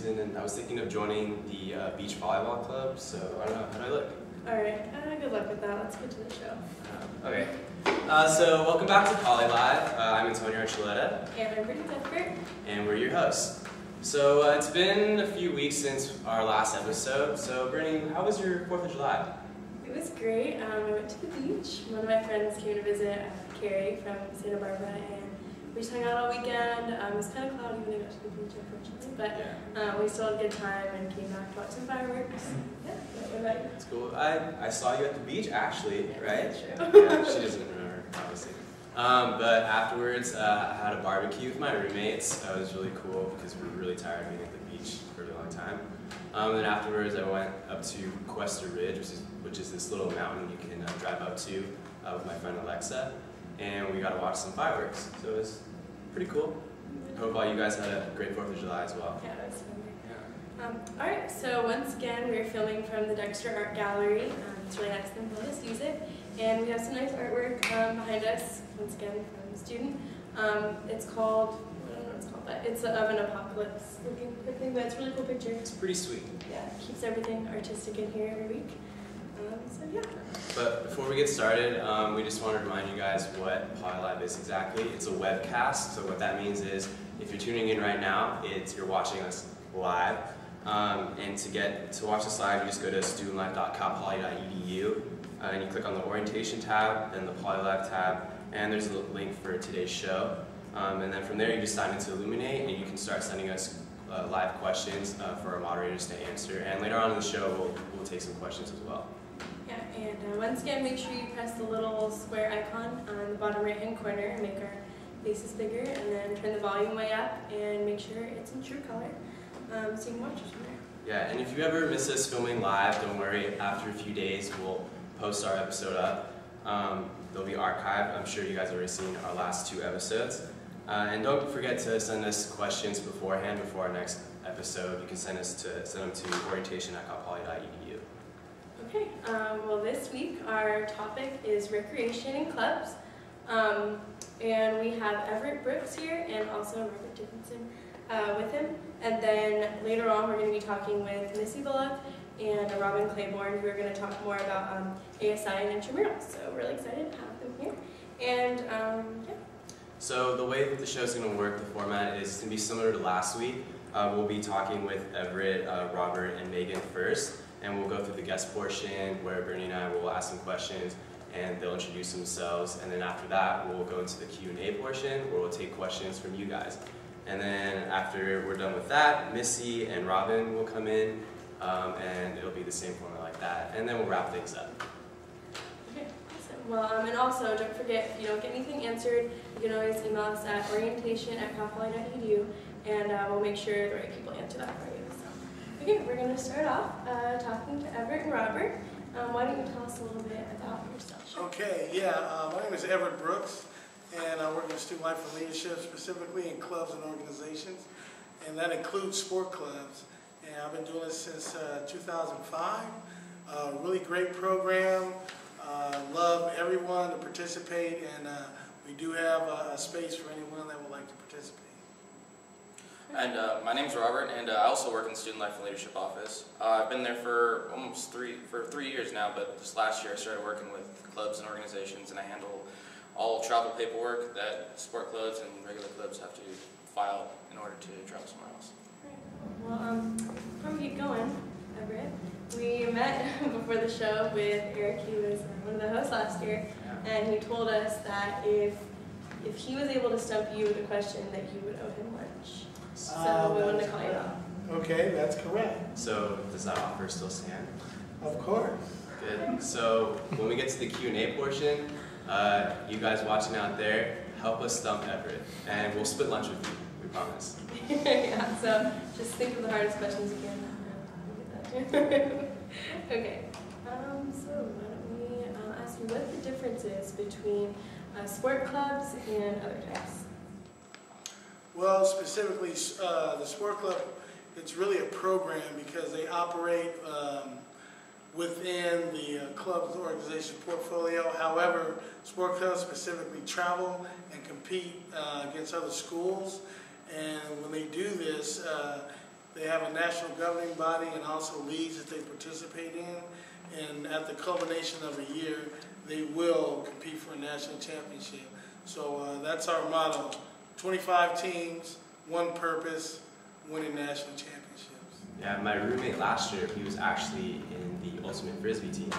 season, and I was thinking of joining the beach volleyball club, so I don't know, how do I look? Alright, good luck with that. Let's get to the show. Okay. So welcome back to Poly Live. I'm Antonio Archuleta. And I'm Brittany Cuthbert. And we're your hosts. So it's been a few weeks since our last episode. So Brittany, how was your 4th of July? It was great. I went to the beach. One of my friends came to visit, Carrie from Santa Barbara, and we just hung out all weekend. It was kind of cloudy when I got to the beach, unfortunately, but we still had a good time and came back to watch some fireworks. Yeah, what about you? That's cool. I saw you at the beach, actually, Yeah, right? that's true. Yeah, she doesn't remember, obviously. But afterwards, I had a barbecue with my roommates. That was really cool because we were really tired of being at the beach for a really long time. Then afterwards, I went up to Cuesta Ridge, which is this little mountain you can drive up to with my friend Alexa, and we got to watch some fireworks. So it was pretty cool. I hope all you guys had a great 4th of July as well. Yeah, it was fun. Yeah. Alright, so once again, we're filming from the Dexter Art Gallery. It's really nice of them to let us use it. And we have some nice artwork behind us, once again, from the student. It's called, I don't know what it's called, but it's of an apocalypse looking thing, but it's a really cool picture. It's pretty sweet. Yeah, it keeps everything artistic in here every week. So yeah. But before we get started, we just want to remind you guys what Poly Live is exactly. It's a webcast, so what that means is if you're tuning in right now, you're watching us live. And to watch this live, you just go to studentlife.calpoly.edu and you click on the orientation tab, then the Poly Live tab, and there's a link for today's show. And then from there, you just sign into Illuminate, and you can start sending us live questions for our moderators to answer. And later on in the show, we'll take some questions as well. Yeah, and once again, make sure you press the little square icon on the bottom right-hand corner and make our faces bigger, and then turn the volume way up and make sure it's in true color, so you can watch us from there. Yeah, and if you ever miss us filming live, don't worry. After a few days, we'll post our episode up. They'll be archived. I'm sure you guys have already seen our last 2 episodes. And don't forget to send us questions beforehand, before our next episode. You can send them to orientation@calpoly.edu. Okay, well this week our topic is recreation in clubs. And we have Everette Brooks here and also Robert Dickinson with him. And then later on we're going to be talking with Missy Bullock and Robyn Claborn, who are going to talk more about ASI and intramurals. So we're really excited to have them here. And yeah. So the way that the show's going to work, the format is going to be similar to last week. We'll be talking with Everett, Robert, and Megan first, and we'll go through the guest portion where Bernie and I will ask some questions and they'll introduce themselves, and then after that we'll go into the Q&A portion where we'll take questions from you guys. And then after we're done with that, Missy and Robyn will come in, and it'll be the same format like that, and then we'll wrap things up. Okay, awesome. Well, and also don't forget, if you don't get anything answered, you can always email us at orientation@calpoly.edu, and we'll make sure the right people answer that for you. So, okay, we're going to start off talking to Everett and Robert. Why don't you tell us a little bit about yourself? Okay, yeah, my name is Everette Brooks, and I work in Student Life and Leadership, specifically in clubs and organizations, and that includes sport clubs. And I've been doing this since 2005. Really great program. Love everyone to participate, and we do have a space for anyone that would like to participate. And my name's Robert, and I also work in the Student Life and Leadership office. I've been there for almost 3 years now, but just last year I started working with clubs and organizations, and I handle all travel paperwork that sport clubs and regular clubs have to file in order to travel somewhere else. Well, before we get going, Everett, we met before the show with Eric. He was one of the hosts last year, and he told us that if he was able to stump you with a question, that you would owe him lunch. So we wanted to call you out. Okay, that's correct. So does that offer still stand? Of course. Good. So when we get to the Q&A portion, you guys watching out there, help us stump Everett, and we'll split lunch with you, we promise. Yeah, so just think of the hardest questions you can. Okay, so why don't we ask you what the difference is between sport clubs and other types? Well, specifically, the sport club, it's really a program because they operate within the club's organization portfolio. However, sport clubs specifically travel and compete against other schools. And when they do this, They have a national governing body and also leagues that they participate in. And at the culmination of a year, they will compete for a national championship. So that's our motto: 25 teams, one purpose, winning national championships. Yeah, my roommate last year, he was actually in the ultimate frisbee team.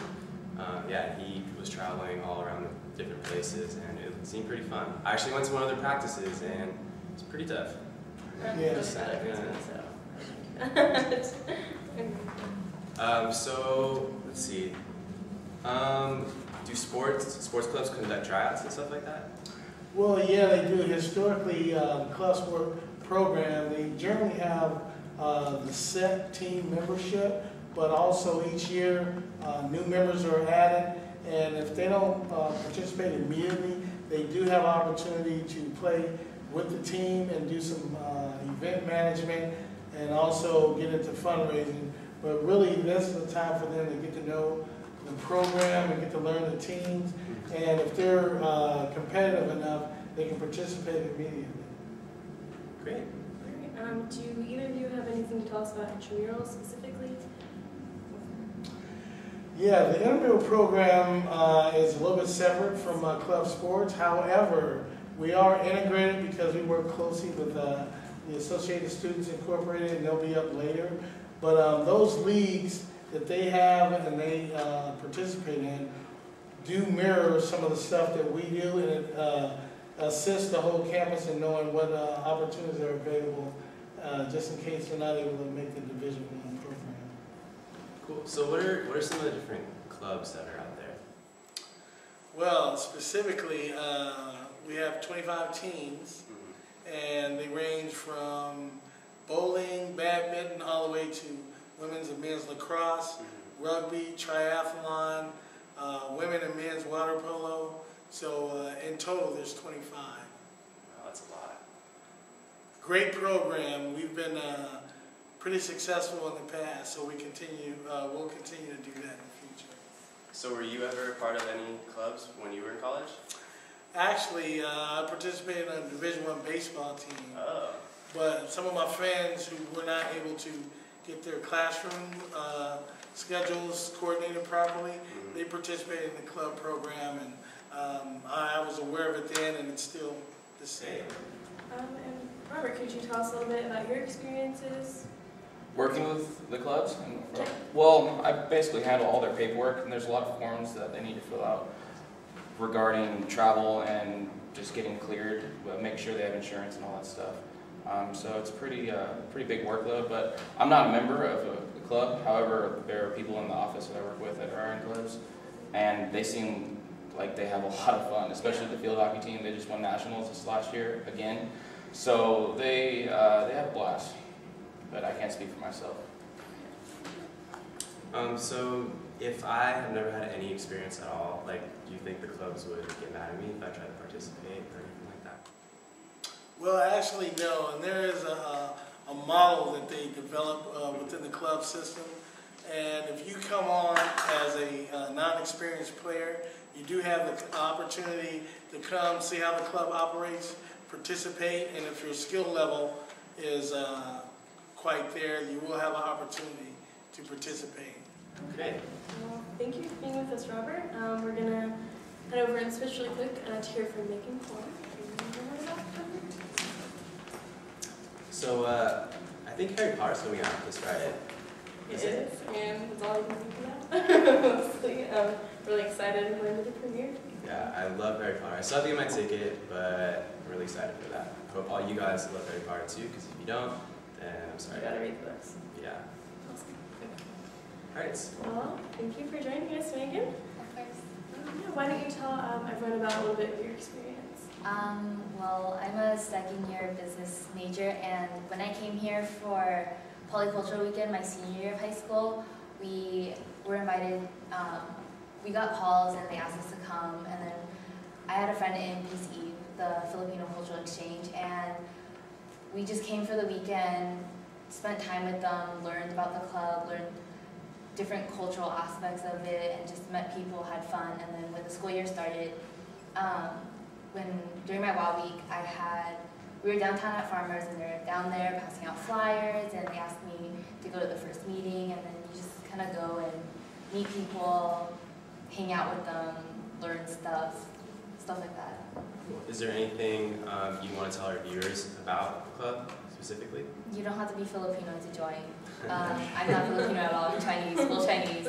Yeah, he was traveling all around different places, and it seemed pretty fun. I actually went to one of their practices, and it's pretty tough. Yeah. So let's see. Do sports clubs conduct tryouts and stuff like that? Well, yeah, they do. Historically, club sport program, they generally have the set team membership, but also each year new members are added, and if they don't participate immediately, they do have opportunity to play with the team and do some event management and also get into fundraising. But really, this is the time for them to get to know the program and get to learn the teams, and if they're competitive enough, they can participate immediately. Great. Do either of you have anything to tell us about intramurals specifically? Yeah, the intramural program is a little bit separate from club sports. However, we are integrated because we work closely with the Associated Students Incorporated, and they'll be up later. But those leagues that they have and they participate in do mirror some of the stuff that we do, and it assists the whole campus in knowing what opportunities are available, just in case they're not able to make the Division I program. Cool. So what are some of the different clubs that are out there? Well, specifically, we have 25 teams, and they range from bowling, badminton, all the way to women's and men's lacrosse, rugby, triathlon, women and men's water polo. So in total, there's 25. Wow, that's a lot. Great program. We've been pretty successful in the past, so we'll continue to do that in the future. So were you ever a part of any clubs when you were in college? Actually, I participated in a Division I baseball team. Oh. But some of my friends who were not able to get their classroom schedules coordinated properly, they participated in the club program, and I was aware of it then, and it's still the same. And Robert, could you tell us a little bit about your experiences? Working with the clubs? Well, I basically handle all their paperwork, and there's a lot of forms that they need to fill out regarding travel and just getting cleared, make sure they have insurance and all that stuff. So it's pretty big workload, but I'm not a member of a club. However, there are people in the office that I work with that are in clubs, and they seem like they have a lot of fun, especially the field hockey team. They just won nationals this last year again, so they have a blast. But I can't speak for myself. So if I have never had any experience at all, like, do you think the clubs would get mad at me if I tried to participate or anything like that? Well, actually, no. And there is a model that they develop within the club system. And if you come on as a non-experienced player, you do have the opportunity to come see how the club operates, participate, and if your skill level is quite there, you will have an opportunity to participate. Okay. Well, thank you for being with us, Robert. We're going to head over and switch really quick to hear from Megan Corn. So I think Harry Potter's coming out this Friday. It is, and it's all you can think about. Mostly, really excited and going to the premiere. Yeah, I love Harry Potter. I still have to get my ticket, but I'm really excited for that. I hope all you guys love Harry Potter too, because if you don't, then I'm sorry. You gotta read the books. Yeah. Awesome. All right. Well, thank you for joining us, Megan. Of course. Why don't you tell everyone about a little bit of your experience? Well, I'm a second-year business major, and when I came here for Polycultural Weekend, my senior year of high school, we were invited, we got calls and they asked us to come, and then I had a friend in PCE, the Filipino Cultural Exchange, and we just came for the weekend, spent time with them, learned about the club, learned different cultural aspects of it, and just met people, had fun. And then when the school year started, during my WOW week, I had we were downtown at Farmers, and they're down there passing out flyers, and they asked me to go to the first meeting, and then you just kind of go and meet people, hang out with them, learn stuff like that. Is there anything you want to tell our viewers about the club specifically? You don't have to be Filipino to join. I'm not Filipino at all. I'm Chinese, full Chinese.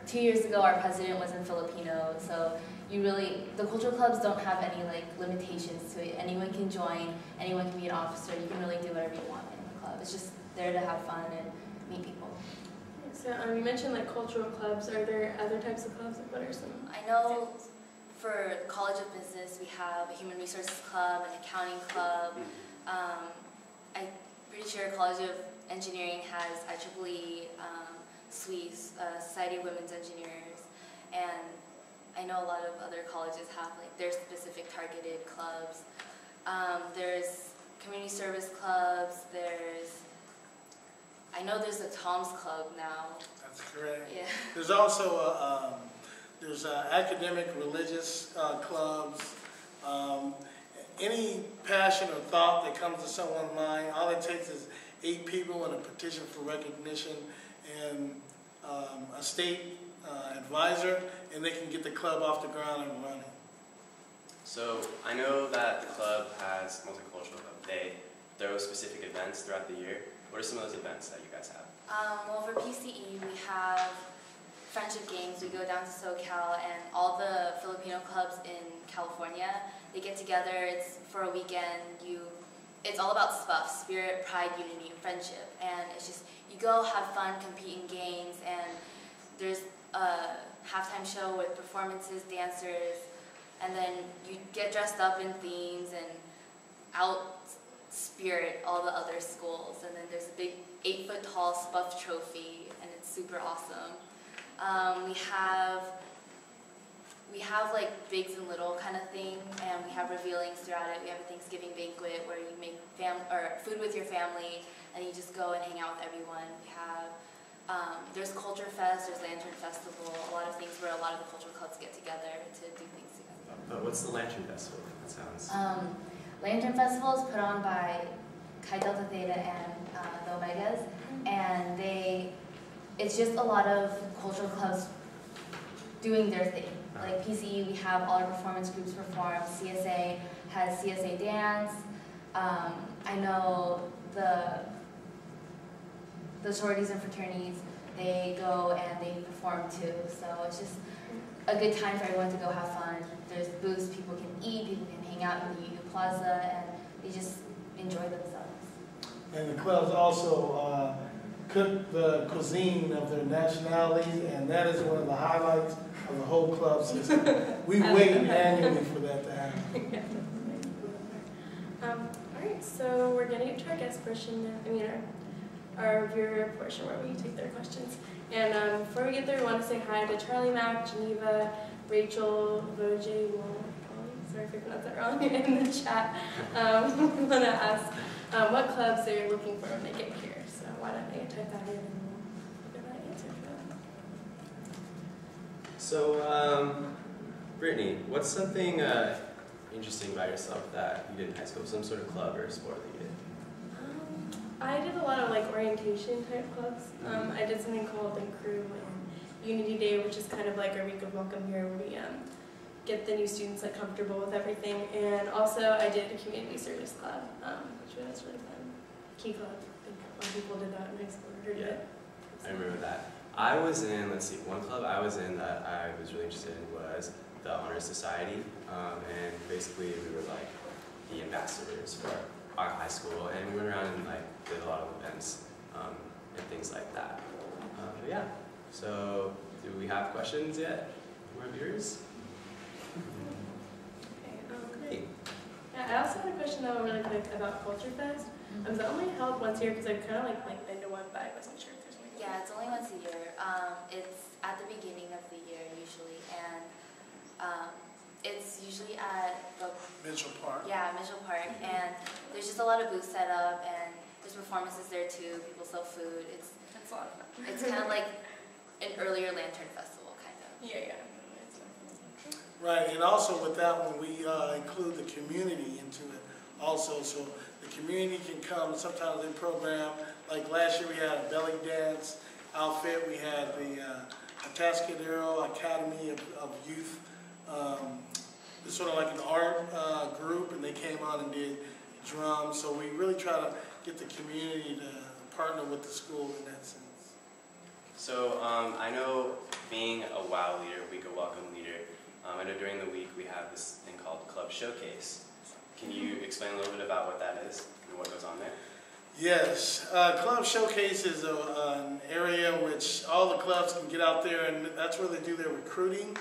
2 years ago, our president wasn't Filipino, so the cultural clubs don't have any limitations to it. Anyone can join, anyone can be an officer. You can really do whatever you want in the club. It's just there to have fun and meet people. So you mentioned cultural clubs. Are there other types of clubs? What are some? I know for College of Business, we have a Human Resources Club, an Accounting Club. I'm pretty sure College of Engineering has IEEE SWES, Society of Women's Engineers, and I know a lot of other colleges have their specific targeted clubs. There's community service clubs. I know there's a Tom's Club now. That's correct. Yeah. There's also there's academic, religious clubs. Any passion or thought that comes to someone's mind, all it takes is 8 people and a petition for recognition and a state advisor, and they can get the club off the ground and running. So I know that the club has multicultural club. They throw specific events throughout the year. What are some of those events that you guys have? Well, for PCE, we have friendship games. We go down to SoCal, and all the Filipino clubs in California, they get together. It's for a weekend. It's all about SPUF, spirit, pride, unity, and friendship. And it's just, you go, have fun, compete in games, and there's a halftime show with performances, dancers, and then you get dressed up in themes and out-spirit all the other schools. And then there's a big 8-foot-tall SPUF trophy, and it's super awesome. We have bigs and little kind of thing, and we have revealings throughout it. We have a Thanksgiving banquet where you make food with your family, and you just go and hang out with everyone. We have there's Culture Fest, there's Lantern Festival, a lot of things where a lot of the cultural clubs get together to do things together. But what's the Lantern Festival? That sounds. Lantern Festival is put on by Chi Delta Theta and the Omegas, and it's just a lot of cultural clubs doing their thing. Like PCE, we have all our performance groups perform. CSA has CSA dance. I know the sororities and fraternities, they go and they perform too. So it's just a good time for everyone to go have fun. There's booths, people can eat, people can hang out in the Plaza, and they just enjoy themselves. And the clubs also cook the cuisine of their nationalities, and that is one of the highlights of the whole club system. We wait annually for that to happen. All right, so we're going to get to our guest portion now. Our viewer portion where we take their questions. And before we get there, we want to say hi to Charlie Mack, Geneva, Rachel, Voje, sorry if I pronounced that wrong, in the chat. We want to ask what clubs they're looking for when they get here. So why don't they type that in and we'll get that answer for them. So, Brittany, what's something interesting about yourself that you did in high school? Some sort of club or sport that you did? I did a lot of orientation type clubs. I did something called Crew and Unity Day, which is kind of like our week of welcome here, where we get the new students comfortable with everything. And also I did a community service club, which was really fun. Key club. I think a lot of people did that in high school. Heard of it. I remember that. I was in, one club I was in that I was really interested in was the Honor Society, and basically we were the ambassadors for our high school, and we went around and did a lot of events and things like that. But yeah, so do we have questions yet from our viewers? Okay, Great. Yeah, I also had a question though really quick about Culture Fest. It's only held once a year because I've kind of been to one, but I wasn't sure if there's one. Yeah, it's only once a year. It's at the beginning of the year usually, and it's usually at the Mitchell Park. Yeah, Mitchell Park, and there's just a lot of booths set up, and there's performances there too. People sell food. It's a lot of fun. It's kind of like an earlier Lantern Festival, kind of. Yeah. Right, and also with that one, we include the community into it also. So the community can come, sometimes they program, like last year we had a belly dance outfit, we had the Atascadero Academy of Youth, it's sort of like an art group, and they came out and did drums. So we really try to get the community to partner with the school in that sense. So I know being a WOW leader, Week of Welcome leader, I know during the week we have this thing called Club Showcase. Can you explain a little bit about what that is and what goes on there? Yes, Club Showcase is an area in which all the clubs can get out there, and that's where they do their recruiting.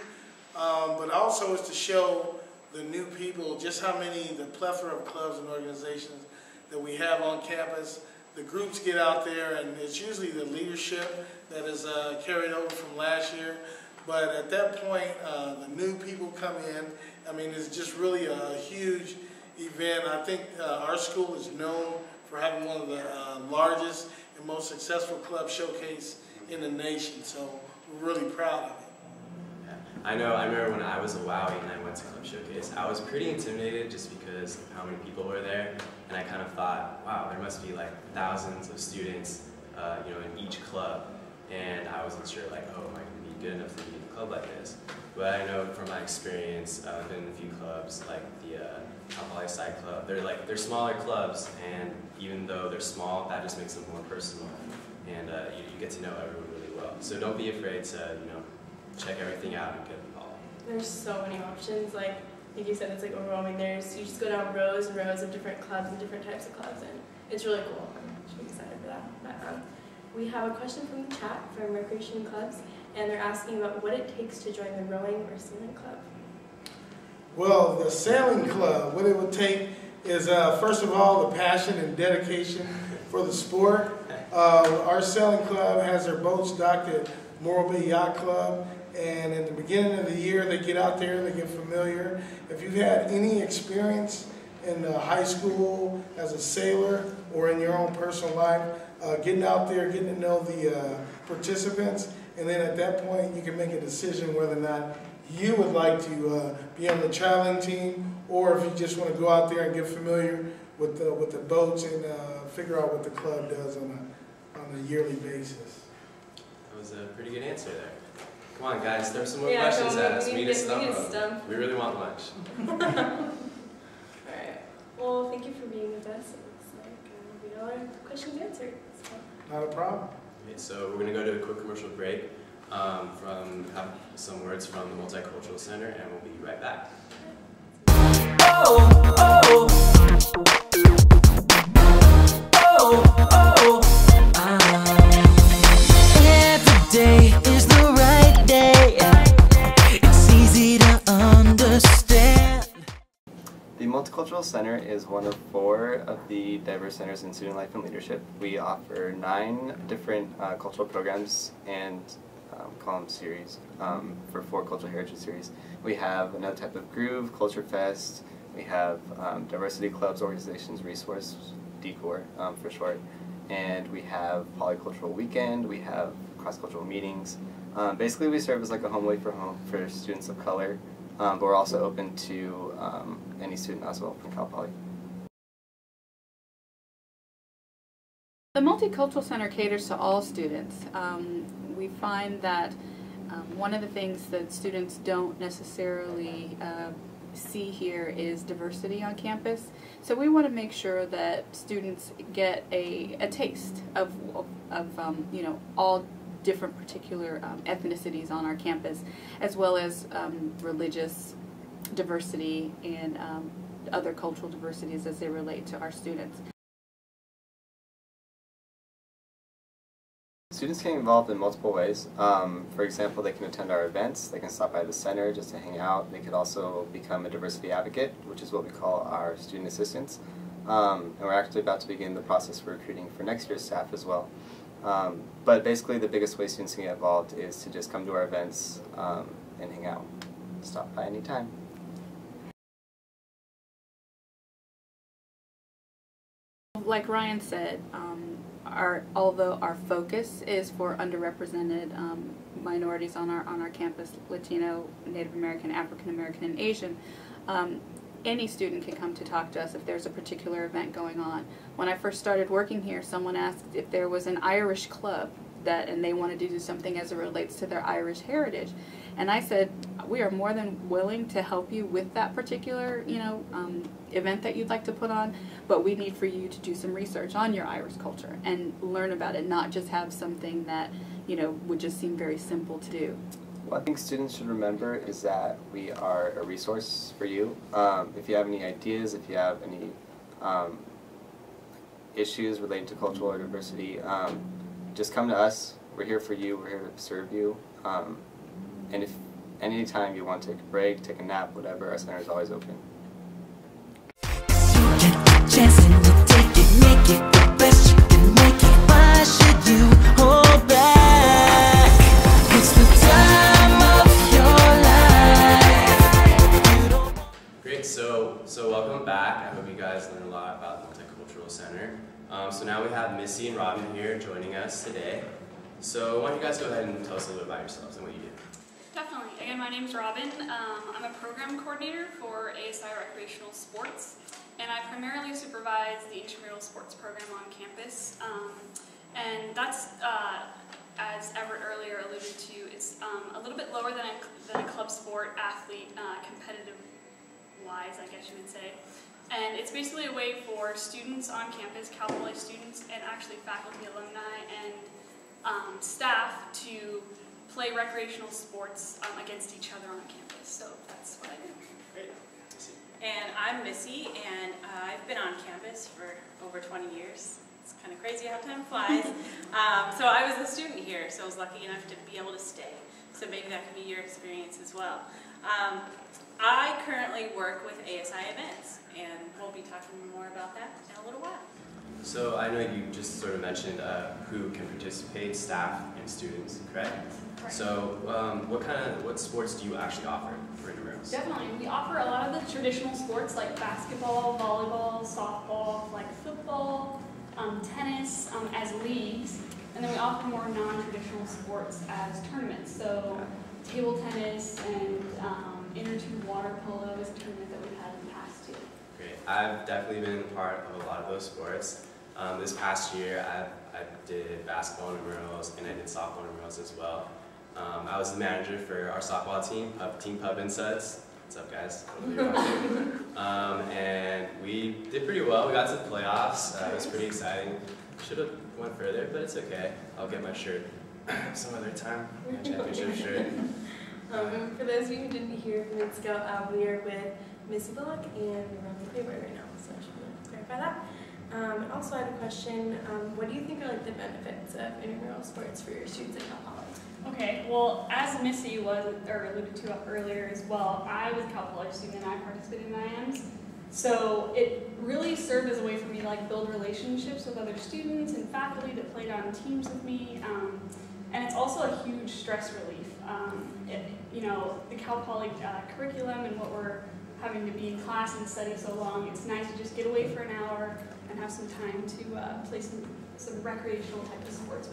But also is to show the new people just how the plethora of clubs and organizations that we have on campus. The groups get out there, and it's usually the leadership that is carried over from last year. But at that point, the new people come in. I mean, it's just really a huge event. I think our school is known for having one of the largest and most successful club showcase in the nation. So we're really proud of it. I remember when I was a WOWie and I went to Club Showcase, I was pretty intimidated just because of how many people were there, and I kind of thought, wow, there must be like thousands of students, in each club, and I wasn't sure, like, oh, am I going to be good enough to be in a club like this? But I know from my experience, I've been in a few clubs, like the Mount Side Club. They're smaller clubs, and even though they're small, that just makes them more personal, and you get to know everyone really well. So don't be afraid to, check everything out and get involved. There's so many options. Like you said, it's like overwhelming. You just go down rows and rows of different clubs and different types of clubs, and it's really cool. I'm actually excited for that. But, we have a question from the chat from Recreation Clubs, and they're asking about what it takes to join the rowing or sailing club. Well, the sailing club, what it would take is, first of all, the passion and dedication for the sport. Our sailing club has their boats docked at Morro Bay Yacht Club, and in the beginning of the year, they get out there, they get familiar. If you've had any experience in high school as a sailor or in your own personal life, getting out there, getting to know the participants, and then at that point, you can make a decision whether or not you would like to be on the traveling team, or if you just want to go out there and get familiar with the boats and figure out what the club does on a yearly basis. That was a pretty good answer there. Come on, guys, throw some more questions at us. We need to stump them. We really want lunch. Alright. Well, thank you for being with us. It looks like we got our questions answered. So. Not a problem. Okay, so we're going to go to a quick commercial break, have some words from the Multicultural Center, and we'll be right back. Every day is the right day. It's easy to understand. The Multicultural Center is one of 4 of the diverse centers in student life and leadership. We offer 9 different cultural programs and column series for 4 cultural heritage series. We have another type of groove, Culture Fest. We have diversity clubs, organizations, resource, DCOR for short. And we have polycultural weekend. We have cross-cultural meetings. Basically, we serve as like a home away for students of color, but we're also open to any student as well from Cal Poly. The Multicultural Center caters to all students. We find that one of the things that students don't necessarily see here is diversity on campus. So we want to make sure that students get a taste of all different particular ethnicities on our campus, as well as religious diversity and other cultural diversities as they relate to our students. Students can get involved in multiple ways. For example, they can attend our events, they can stop by the center just to hang out. They could also become a diversity advocate, which is what we call our student assistants. And we're actually about to begin the process for recruiting for next year's staff as well. But basically the biggest way students can get involved is to just come to our events and hang out. Stop by anytime. Like Ryan said, although our focus is for underrepresented minorities on our campus, Latino, Native American, African American, and Asian, any student can come to talk to us if there's a particular event going on. When I first started working here, someone asked if there was an Irish club and they wanted to do something as it relates to their Irish heritage. And I said, we are more than willing to help you with that particular, event that you'd like to put on, but we need for you to do some research on your Irish culture and learn about it, not just have something that, would just seem very simple to do. What I think students should remember is that we are a resource for you. If you have any ideas, if you have any issues related to cultural diversity, just come to us. We're here for you. We're here to serve you. And if anytime you want to take a break, take a nap, whatever, our center is always open. Chance and you take it, make it the best you can make it. Why should you hold back? It's the time of your life. Great, so welcome back. I hope you guys learned a lot about the Multicultural Center. So now we have Missy and Robyn here joining us today. So why don't you guys go ahead and tell us a little bit about yourselves and what you do. Definitely. Again, my name is Robyn. I'm a program coordinator for ASI Recreational Sports, and I primarily supervise the Intramural Sports program on campus. And that's, as Everett earlier alluded to, it's a little bit lower than a club sport athlete, competitive-wise, I guess you would say. And it's basically a way for students on campus, Cal Poly students, and actually faculty, alumni, and staff to play recreational sports against each other on campus. So that's what I do. Great. And I'm Missy, and I've been on campus for over 20 years. It's kind of crazy how time flies. So I was a student here, so I was lucky enough to be able to stay. So maybe that could be your experience as well. I currently work with ASI events, and we'll be talking more about that in a little while. So I know you just sort of mentioned who can participate, staff and students, correct? Correct. So what sports do you actually offer for intramurals? Definitely. We offer a lot of the traditional sports like basketball, volleyball, softball, like football, tennis as leagues, and then we offer more non-traditional sports as tournaments. So table tennis and inner-tube water polo is a tournament that we've had in the past too. Great. I've definitely been a part of a lot of those sports. This past year, I did basketball intramurals and I did softball intramurals as well. I was the manager for our softball team, Team Pub and Suds. What's up, guys? And we did pretty well. We got to the playoffs. It was pretty exciting. Should have went further, but it's okay. I'll get my shirt some other time. My championship shirt. For those of you who didn't hear from minutes ago, we are with Missy Bullock and Robyn Claborn right now, so I just want to clarify that. And also, I had a question. What do you think are like the benefits of intramural sports for your students at Cal Poly? Okay, well, as Missy alluded to earlier as well, I was a Cal Poly student and I participated in IMs. So it really served as a way for me to like build relationships with other students and faculty that played on teams with me. And it's also a huge stress relief. The Cal Poly curriculum and what we're having to be in class and study so long, it's nice to just get away for an hour and have some time to play some recreational type of sports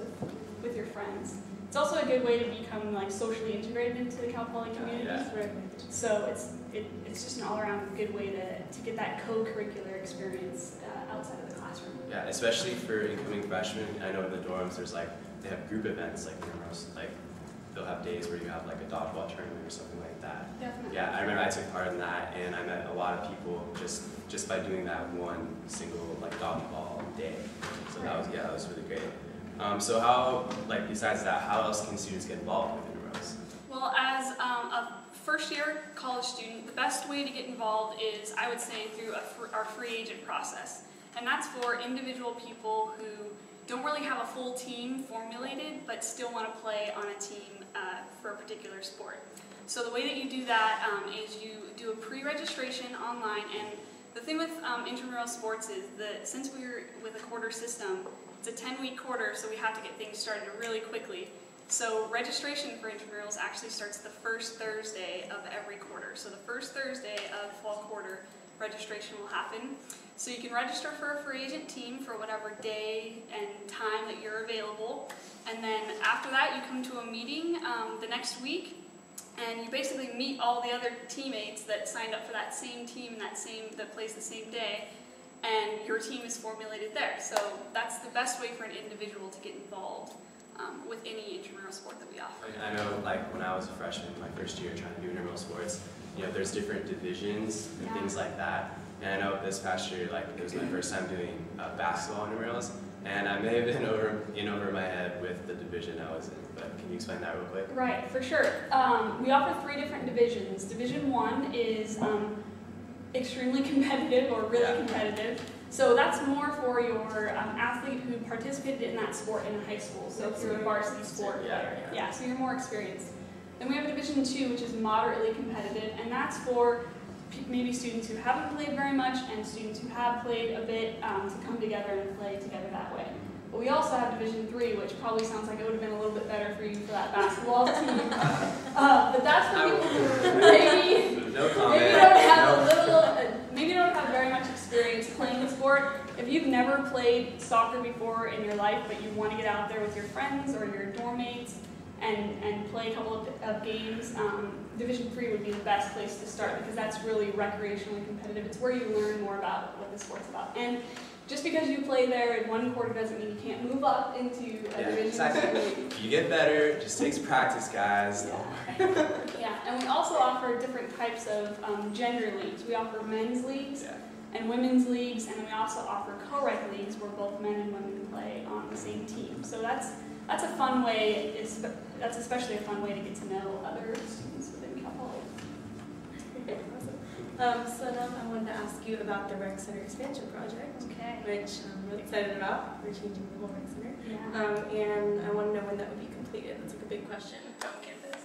with your friends. It's also a good way to become like socially integrated into the Cal Poly community. Yeah. So it's just an all-around good way to get that co-curricular experience outside of the classroom. Yeah, especially for incoming freshmen. I know in the dorms they have group events like intramurals, like they'll have days where you have like a dodgeball tournament or something like that. Definitely. Yeah, I remember I took part in that and I met a lot of people just by doing that one single like dodgeball day. So that was really great. So how, like besides that, how else can students get involved with intramurals? Well, as a first-year college student, the best way to get involved is, I would say, through our free agent process. And that's for individual people who don't really have a full team formulated, but still want to play on a team for a particular sport. So the way that you do that is you do a pre-registration online, and the thing with intramural sports is that since we're with a quarter system, it's a 10-week quarter, so we have to get things started really quickly. So registration for intramurals actually starts the first Thursday of every quarter. So the first Thursday of fall quarter, registration will happen. So you can register for a free agent team for whatever day and time that you're available. And then after that, you come to a meeting the next week, and you basically meet all the other teammates that signed up for that same team and that plays the same day, and your team is formulated there. So that's the best way for an individual to get involved with any intramural sport that we offer. I know, like, when I was a freshman, my first year trying to do intramural sports, you know, there's different divisions and things like that. And I know this past year, like, it was my first time doing basketball intramurals, and I may have been over my head with the division I was in. But can you explain that real quick? Right, for sure. We offer 3 different divisions. Division 1 is extremely competitive, or really competitive. So that's more for your athlete who participated in that sport in high school. So if you're a varsity sport player, so you're more experienced. Then we have Division 2, which is moderately competitive, and that's for maybe students who haven't played very much and students who have played a bit to come together and play together that way. But we also have Division 3, which probably sounds like it would have been a little bit better for you for that basketball team. But that's for people who maybe don't have very much experience playing the sport. If you've never played soccer before in your life, but you want to get out there with your friends or your dorm mates and play a couple of games, Division 3 would be the best place to start, because that's really recreationally competitive. It's where you learn more about what the sport's about. And just because you play there in one quarter doesn't mean you can't move up into a Division 2. You get better, it just takes practice, guys. And we also offer different types of gender leagues. We offer men's leagues and women's leagues, and then we also offer co-rec leagues where both men and women play on the same team. So that's a fun way. That's especially a fun way to get to know other students within Cal Poly. So now I wanted to ask you about the Rec Center expansion project, which I'm really excited about. We're changing the whole Rec Center. And I want to know when that would be completed. That's like a big question on campus.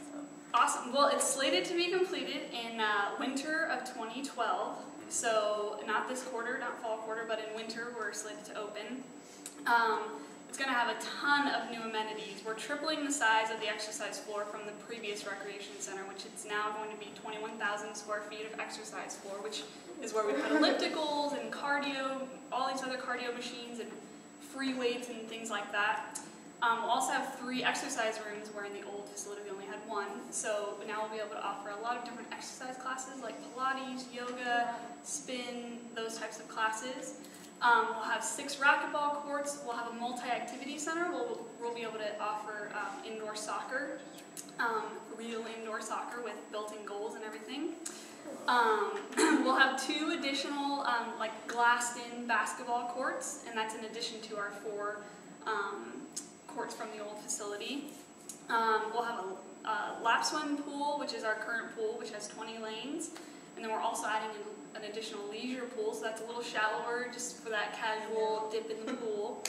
Awesome. Well, it's slated to be completed in winter of 2012. So not this quarter, not fall quarter, but in winter we're slated to open. It's going to have a ton of new amenities. We're tripling the size of the exercise floor from the previous recreation center, which is now going to be 21,000 square feet of exercise floor, which is where we put ellipticals and cardio, all these other cardio machines and free weights and things like that. We'll also have 3 exercise rooms, where in the old facility we only had 1. So now we'll be able to offer a lot of different exercise classes like Pilates, yoga, spin, those types of classes. We'll have 6 racquetball courts. We'll have a multi-activity center. We'll be able to offer indoor soccer, real indoor soccer with built-in goals and everything. We'll have 2 additional like glassed-in basketball courts, and that's in addition to our 4 courts from the old facility. We'll have a lap swim pool, which is our current pool, which has 20 lanes, and then we're also adding an additional leisure pool, so that's a little shallower, just for that casual dip in the pool.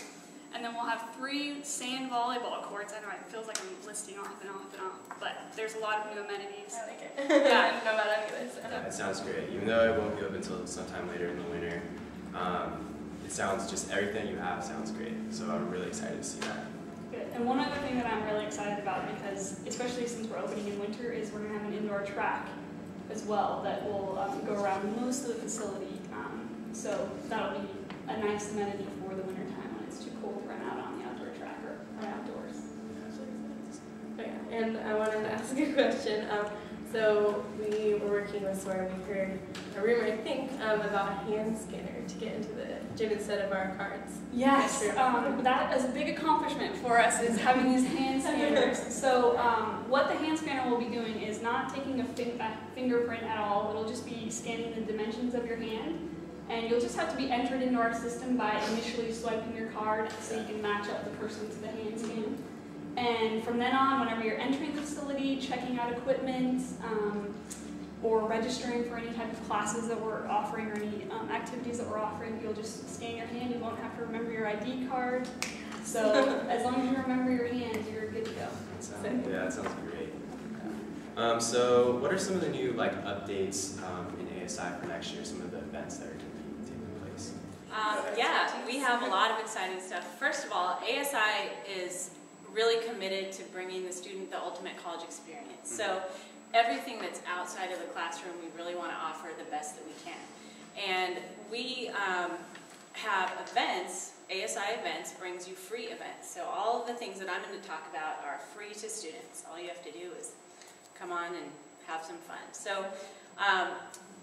And then we'll have 3 sand volleyball courts. I know it feels like I'm listing off and off and off, but there's a lot of new amenities. I like it. I didn't know about any of this. Yeah, it sounds great. Even though it won't be open until sometime later in the winter, it sounds just everything you have sounds great. So I'm really excited to see that. Good. And one other thing that I'm really excited about, because especially since we're opening in winter, is we're going to have an indoor track as well that will go around most of the facility. So that'll be a nice amenity for the winter time when it's too cold to run out on the outdoor track or outdoors. And I wanted to ask a question. So we were working with SOAR, we heard a rumor, I think, about a hand scanner to get into the gym instead of our cards. Yes, that is a big accomplishment for us, is having these hand scanners. So what the hand scanner will be doing is not taking a fingerprint at all. It'll just be scanning the dimensions of your hand. And you'll just have to be entered into our system by initially swiping your card so you can match up the person to the hand scan. And from then on, whenever you're entering the facility, checking out equipment, or registering for any type of classes that we're offering or any activities that we're offering, you'll just scan your hand. You won't have to remember your ID card. So as long as you remember your hand, you're good to go. That sounds great. So what are some of the new updates in ASI for next year? Some of the events that are going to be taking place? We have a lot of exciting stuff. First of all, ASI is really committed to bringing the student the ultimate college experience. So everything that's outside of the classroom, we really want to offer the best that we can. And we have events. ASI Events brings you free events. So all of the things that I'm going to talk about are free to students. All you have to do is come on and have some fun. So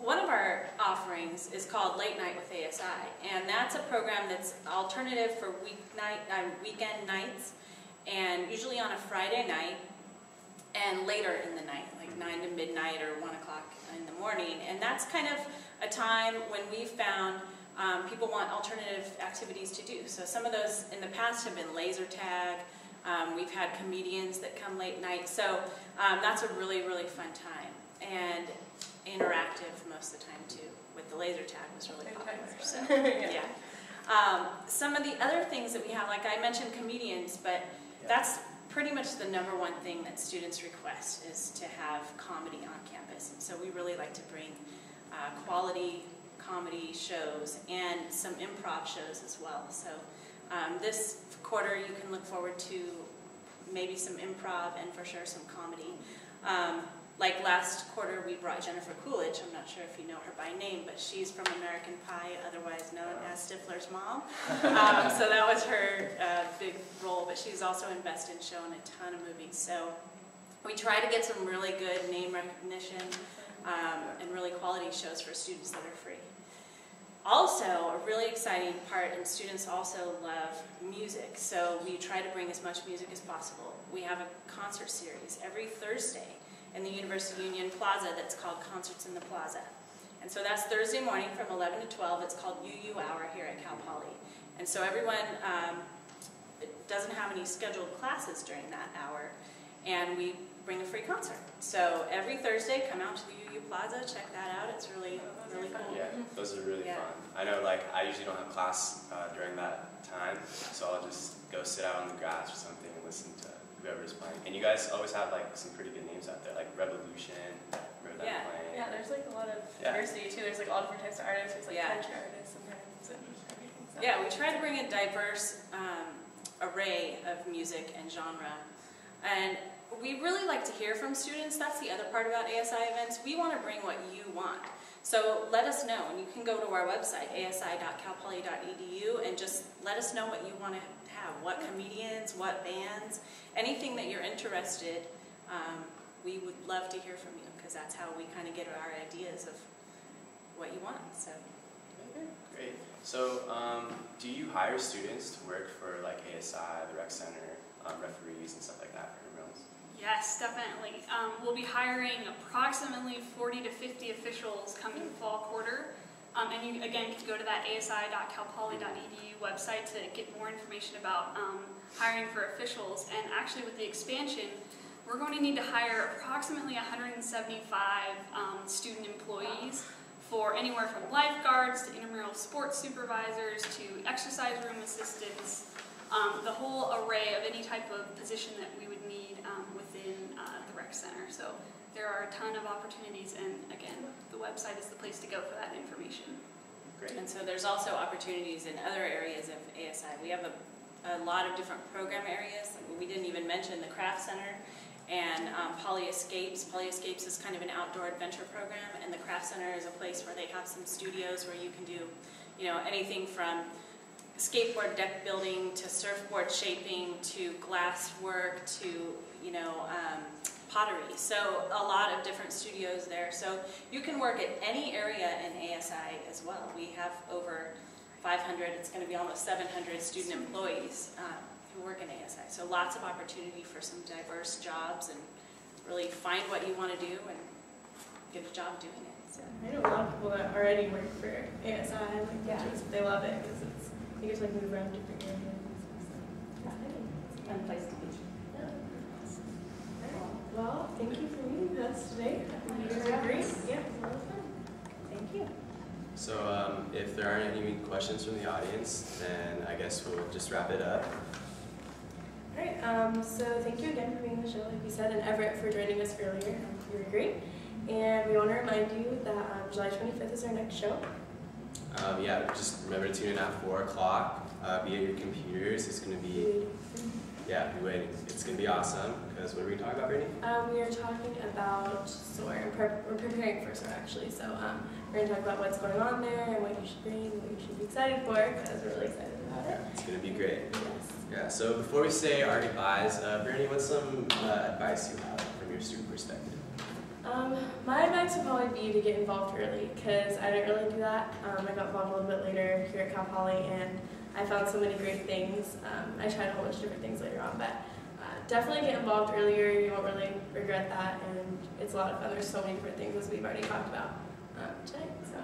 one of our offerings is called Late Night with ASI, and that's a program that's alternative for weekend nights, and usually on a Friday night and later in the night, like 9 to midnight or 1 o'clock in the morning. And that's kind of a time when we found people want alternative activities to do. So some of those in the past have been laser tag. We've had comedians that come late night. So that's a really, really fun time. And interactive most of the time too, with the laser tag was really popular. So yeah. Some of the other things that we have, like I mentioned comedians, but that's pretty much the #1 thing that students request is to have comedy on campus. And so we really like to bring quality comedy shows and some improv shows as well. So this quarter you can look forward to maybe some improv and for sure some comedy. Like last quarter we brought Jennifer Coolidge. I'm not sure if you know her by name, but she's from American Pie, otherwise known as Stifler's mom. So that was her big role, but she's also in Best in Show and a ton of movies. So we try to get some really good name recognition and really quality shows for students that are free. Also, a really exciting part, and students also love music, so we try to bring as much music as possible. We have a concert series every Thursday in the University Union Plaza that's called Concerts in the Plaza. And so that's Thursday morning from 11 to 12. It's called UU Hour here at Cal Poly. And so everyone doesn't have any scheduled classes during that hour, and we bring a free concert. So every Thursday, come out to the UU Plaza, check that out. It's really, really cool. Yeah, those are really fun. I know, like, I usually don't have class during that time, so I'll just go sit out on the grass or something and listen to whoever's playing. And you guys always have, like, some pretty good names out there, like Revolution. Remember that playing? Yeah, there's, like, a lot of diversity, too. There's, like, all different types of artists. There's, like, country artists sometimes and everything. So. Yeah, we try to bring a diverse array of music and genre. And we really like to hear from students. That's the other part about ASI events. We want to bring what you want. So let us know, and you can go to our website, asi.calpoly.edu, and just let us know what you want to have, what comedians, what bands, anything that you're interested. We would love to hear from you, because that's how we kind of get our ideas of what you want. So. Great. So do you hire students to work for like ASI, the rec center, referees and stuff like that for intramurals? Yes, definitely. We'll be hiring approximately 40 to 50 officials coming fall quarter. And you, again, can go to that asi.calpoly.edu website to get more information about hiring for officials. And actually with the expansion, we're going to need to hire approximately 175 student employees for anywhere from lifeguards to intramural sports supervisors to exercise room assistants, the whole array of any type of position that we would need within the rec center. So there are a ton of opportunities, and again, the website is the place to go for that information. Great. And so there's also opportunities in other areas of ASI. We have a lot of different program areas. We didn't even mention the craft center and Poly Escapes. Poly Escapes is kind of an outdoor adventure program, and the craft center is a place where they have some studios where you can do, you know, anything from skateboard deck building to surfboard shaping to glass work to, you know, pottery. So a lot of different studios there. So you can work at any area in ASI as well. We have over 500, it's going to be almost 700 student employees who work in ASI. So lots of opportunity for some diverse jobs, and really find what you want to do and get a job doing it. So. I know a lot of people that already work for ASI, like they love it because it's, you get to like move around different areas. So. It's a fun place to be. Yeah. Well, thank you for meeting with us today. You guys are great. Yeah, it was a lot of fun. Thank you. So if there aren't any questions from the audience, then I guess we'll just wrap it up. All right, so thank you again for being on the show, like we said, and Everett for joining us earlier. You were great. And we want to remind you that July 25th is our next show. Yeah, just remember to tune in at 4 o'clock. Be at your computers. It's going to be, yeah, be waiting. It's going to be awesome, because what are we talking about, Brittany? We are talking about SOAR. We're preparing for SOAR, actually. So we're going to talk about what's going on there and what you should bring, what you should be excited for, because we're really excited about it. about Yeah, it. it's going to be great. Yes. Yeah, so before we say our goodbyes, Brittany, what's some advice you have from your student perspective? My advice would probably be to get involved early, because I didn't really do that. I got involved a little bit later here at Cal Poly, and I found so many great things. I tried a whole bunch of different things later on, but definitely get involved earlier. You won't really regret that, and it's a lot of fun. There's so many different things as we've already talked about today. So,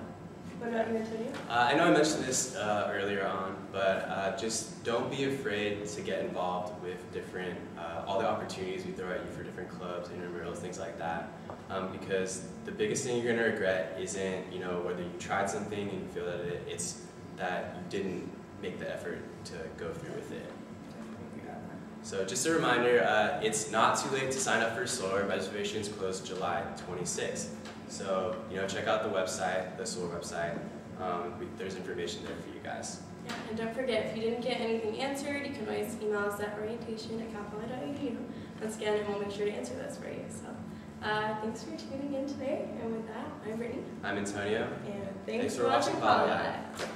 what about you, Antonio? I know I mentioned this earlier on, but just don't be afraid to get involved with different, all the opportunities we throw at you for different clubs, intramurals, things like that. Because the biggest thing you're going to regret isn't, you know, whether you tried something and you feel that it's that you didn't make the effort to go through with it. So just a reminder, it's not too late to sign up for SOAR. Reservations close July 26th. So, you know, check out the website, the SOAR website. There's information there for you guys. Yeah, and don't forget, if you didn't get anything answered, you can always email us at orientation@calpoly.edu. Once again, and we'll make sure to answer those for you. So, thanks for tuning in today. And with that, I'm Brittany. I'm Antonio. And thanks for watching Poly Live.